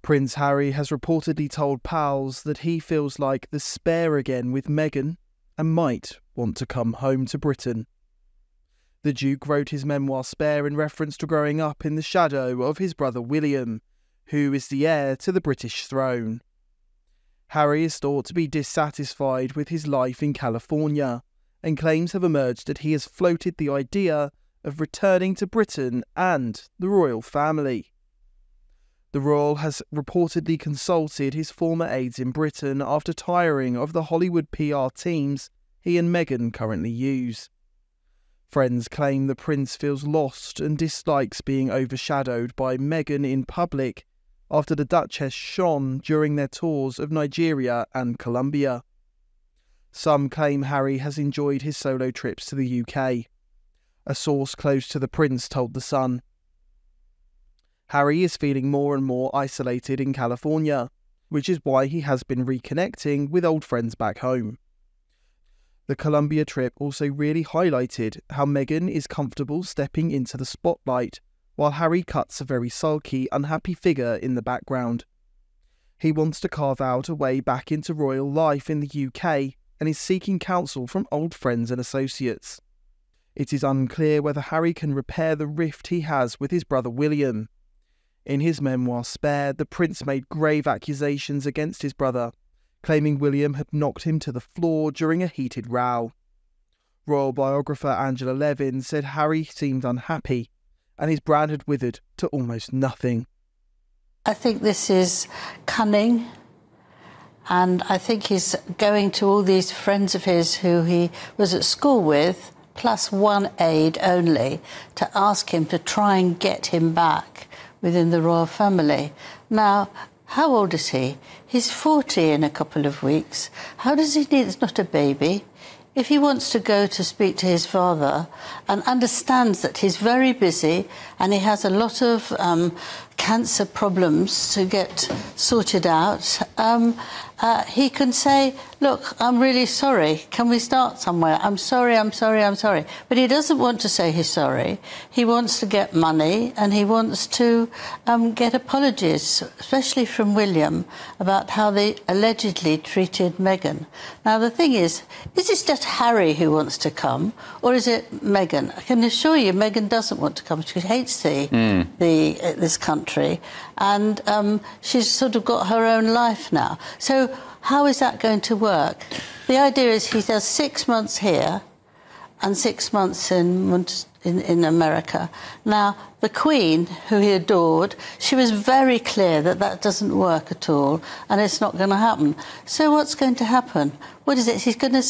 Prince Harry has reportedly told pals that he feels like the spare again with Meghan and might want to come home to Britain. The Duke wrote his memoir Spare in reference to growing up in the shadow of his brother William, who is the heir to the British throne. Harry is thought to be dissatisfied with his life in California, and claims have emerged that he has floated the idea of returning to Britain and the royal family. The royal has reportedly consulted his former aides in Britain after tiring of the Hollywood PR teams he and Meghan currently use. Friends claim the prince feels lost and dislikes being overshadowed by Meghan in public after the Duchess shone during their tours of Nigeria and Colombia. Some claim Harry has enjoyed his solo trips to the UK. A source close to the prince told The Sun. Harry is feeling more and more isolated in California, which is why he has been reconnecting with old friends back home. The Colombia trip also really highlighted how Meghan is comfortable stepping into the spotlight, while Harry cuts a very sulky, unhappy figure in the background. He wants to carve out a way back into royal life in the UK and is seeking counsel from old friends and associates. It is unclear whether Harry can repair the rift he has with his brother William. In his memoir Spare, the prince made grave accusations against his brother, claiming William had knocked him to the floor during a heated row. Royal biographer Angela Levin said Harry seemed unhappy, and his brand had withered to almost nothing. I think this is cunning, and I think he's going to all these friends of his who he was at school with, plus one aide only, to ask him to try and get him back within the royal family. Now, how old is he? He's 40 in a couple of weeks. How does he need... It's not a baby. If he wants to go to speak to his father and understands that he's very busy and he has a lot of cancer problems to get sorted out, he can say, look, I'm really sorry. Can we start somewhere? I'm sorry, I'm sorry, I'm sorry. But he doesn't want to say he's sorry. He wants to get money and he wants to get apologies, especially from William, about how they allegedly treated Meghan. Now, the thing is this just Harry who wants to come, or is it Meghan? I can assure you Meghan doesn't want to come. She hates this country, and she's sort of got her own life now. So how is that going to work? The idea is he does 6 months here and 6 months in America. Now, the Queen, who he adored, she was very clear that that doesn't work at all and it's not going to happen. So what's going to happen? What is it? He's going to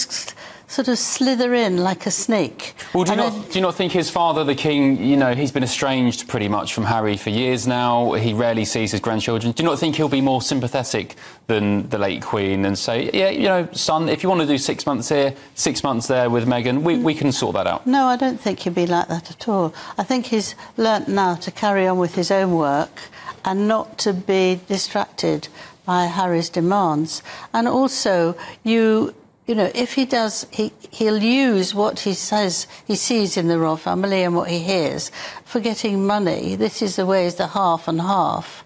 sort of slither in like a snake. Well, do you not think his father, the King, you know, he's been estranged pretty much from Harry for years now. He rarely sees his grandchildren. Do you not think he'll be more sympathetic than the late Queen and say, yeah, you know, son, if you want to do 6 months here, 6 months there with Meghan, we can sort that out? No, I don't think he'll be like that at all. I think he's learnt now to carry on with his own work and not to be distracted by Harry's demands. And also, you know, if he does, he'll use what he says he sees in the royal family and what he hears for getting money. This is the way, is the half and half.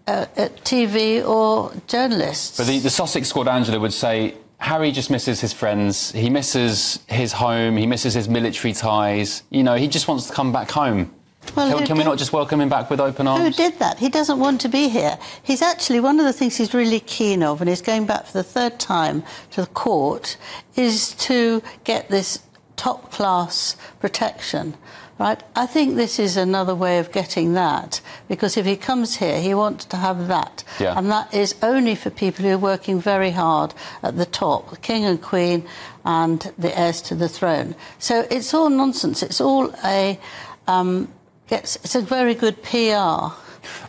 TV or journalists. But the Sussex squad, Angela, would say Harry just misses his friends, he misses his home, he misses his military ties. You know, he just wants to come back home. Well, can we not just welcome him back with open arms? Who did that? He doesn't want to be here. He's actually, one of the things he's really keen of, and he's going back for the 3rd time to the court, is to get this top-class protection, right? I think this is another way of getting that, because if he comes here, he wants to have that. Yeah. And that is only for people who are working very hard at the top, the King and Queen and the heirs to the throne. So it's all nonsense. It's all a... it's a very good PR.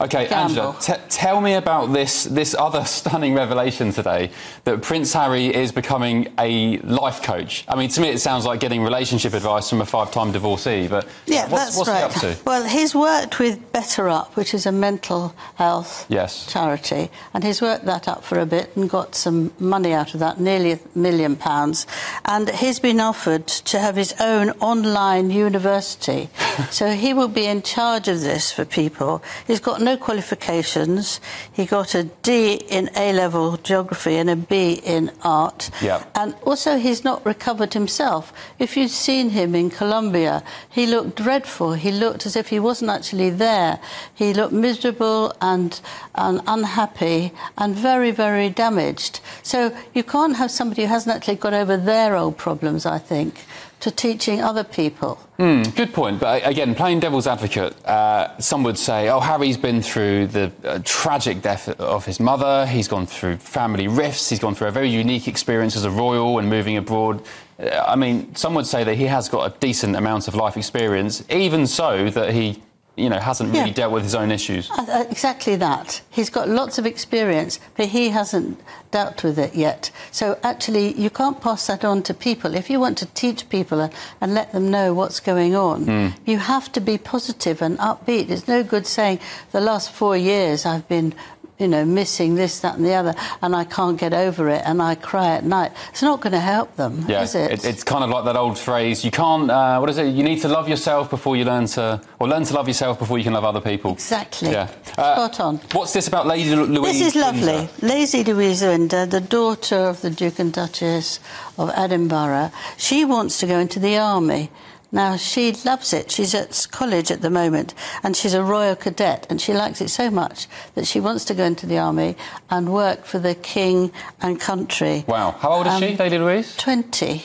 OK, gamble. Angela, tell me about this other stunning revelation today, that Prince Harry is becoming a life coach. I mean, to me, it sounds like getting relationship advice from a 5-time divorcee, but yeah, what's he up to? Well, he's worked with Better Up, which is a mental health charity, and he's worked that up for a bit and got some money out of that, nearly £1 million, and he's been offered to have his own online university. So he will be in charge of this for people. He's got no qualifications. He got a D in A-level geography and a B in art. Yeah. And also he's not recovered himself. If you'd seen him in Colombia, he looked dreadful. He looked as if he wasn't actually there. He looked miserable and unhappy and very, very damaged. So you can't have somebody who hasn't actually got over their old problems, I think, to teaching other people. Good point. But again, playing devil's advocate, some would say, oh, Harry's been through the tragic death of his mother. He's gone through family rifts. He's gone through a very unique experience as a royal and moving abroad. I mean, some would say that he has got a decent amount of life experience, even so that he, you know, hasn't really dealt with his own issues. Exactly that. He's got lots of experience, but he hasn't dealt with it yet. So actually, you can't pass that on to people. If you want to teach people and let them know what's going on, you have to be positive and upbeat. It's no good saying, the last 4 years I've been, you know, missing this, that and the other, and I can't get over it, and I cry at night. It's not going to help them, is it? It's kind of like that old phrase, you can't, what is it, you need to love yourself before you learn to love yourself before you can love other people. Exactly. Yeah. Spot on. What's this about Lady Louise? This is lovely. Windsor? Lady Louise Windsor, the daughter of the Duke and Duchess of Edinburgh, she wants to go into the army. Now, she loves it. She's at college at the moment, and she's a royal cadet, and she likes it so much that she wants to go into the army and work for the king and country. Wow. How old is she, Lady Louise? 20.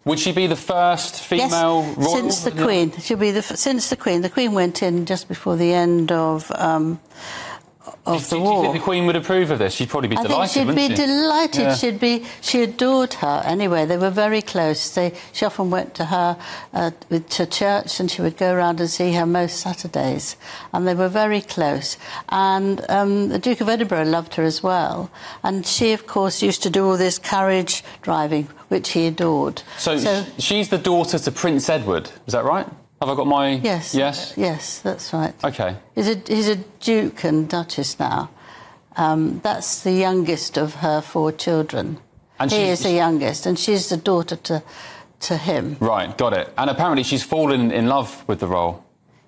Would she be the first female royal? Since the Queen. She'll be since the Queen. The Queen went in just before the end of the war. Do you think the Queen would approve of this? She'd probably be delighted, wouldn't she? I think she'd be delighted. Yeah. She adored her. Anyway, they were very close. She often went to her to church, and she would go around and see her most Saturdays. And they were very close. And the Duke of Edinburgh loved her as well. And she, of course, used to do all this carriage driving, which he adored. So she's the daughter to Prince Edward, is that right? Have I got my... Yes. Yes? Yes, that's right. OK. He's a Duke and Duchess now. That's the youngest of her 4 children. And he is the youngest, and she's the daughter to him. Right, got it. And apparently she's fallen in love with the role.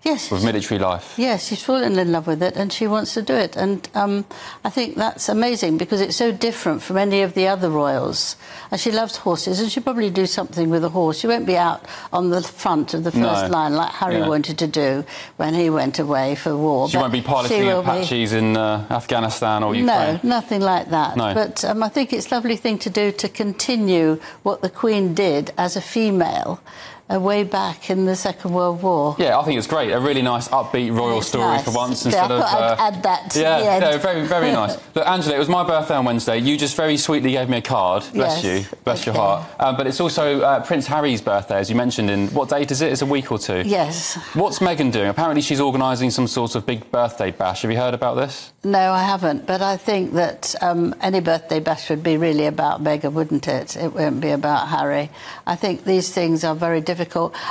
Yes. With military life. Yes, she's fallen in love with it, and she wants to do it. And I think that's amazing, because it's so different from any of the other royals. And she loves horses, and she'll probably do something with a horse. She won't be out on the front of the first line like Harry wanted to do when he went away for war. She won't be piloting Apaches in Afghanistan or Ukraine? No, nothing like that. No. But I think it's a lovely thing to do, to continue what the Queen did as a female way back in the Second World War. Yeah, I think it's great. A really nice, upbeat royal story for once. Instead of... I'd add that to the end. Yeah, very, very nice. Look, Angela, it was my birthday on Wednesday. You just very sweetly gave me a card. Bless you. Bless your heart. But it's also Prince Harry's birthday, as you mentioned. In what date is it? It's a week or two. Yes. What's Meghan doing? Apparently she's organising some sort of big birthday bash. Have you heard about this? No, I haven't. But I think that any birthday bash would be really about Meghan, wouldn't it? It won't be about Harry. I think these things are very difficult,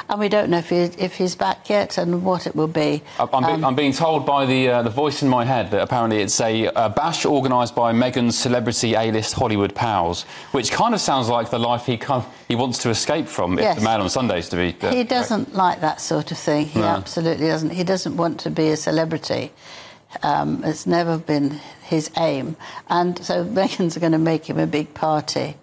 and we don't know if he's back yet and what it will be. I'm being told by the voice in my head that apparently it's a bash organised by Meghan's celebrity A-list Hollywood pals, which kind of sounds like the life he wants to escape from, if the Mail on Sundays to be... he doesn't like that sort of thing. He absolutely doesn't. He doesn't want to be a celebrity. It's never been his aim. And so Meghan's going to make him a big party.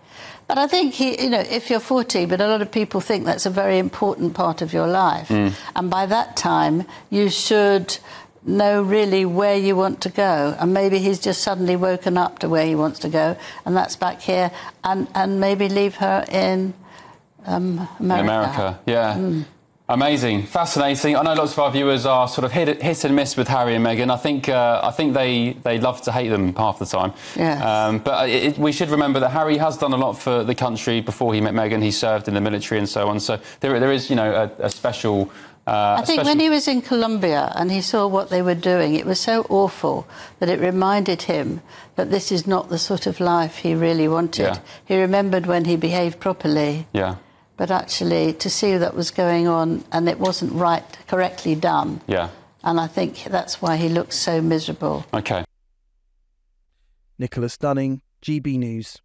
But I think, if you're 40, but a lot of people think that's a very important part of your life. And by that time, you should know really where you want to go. And maybe he's just suddenly woken up to where he wants to go, and that's back here, and maybe leave her in America. In America, yeah. Amazing, fascinating. I know lots of our viewers are sort of hit and miss with Harry and Meghan. I think they love to hate them half the time. Yes. But we should remember that Harry has done a lot for the country before he met Meghan. He served in the military and so on. So there is, a special. I think when he was in Colombia and he saw what they were doing, it was so awful that it reminded him that this is not the sort of life he really wanted. Yeah. He remembered when he behaved properly. Yeah. But actually, to see that was going on and it wasn't correctly done. Yeah. And I think that's why he looks so miserable. OK. Nicholas Dunning, GB News.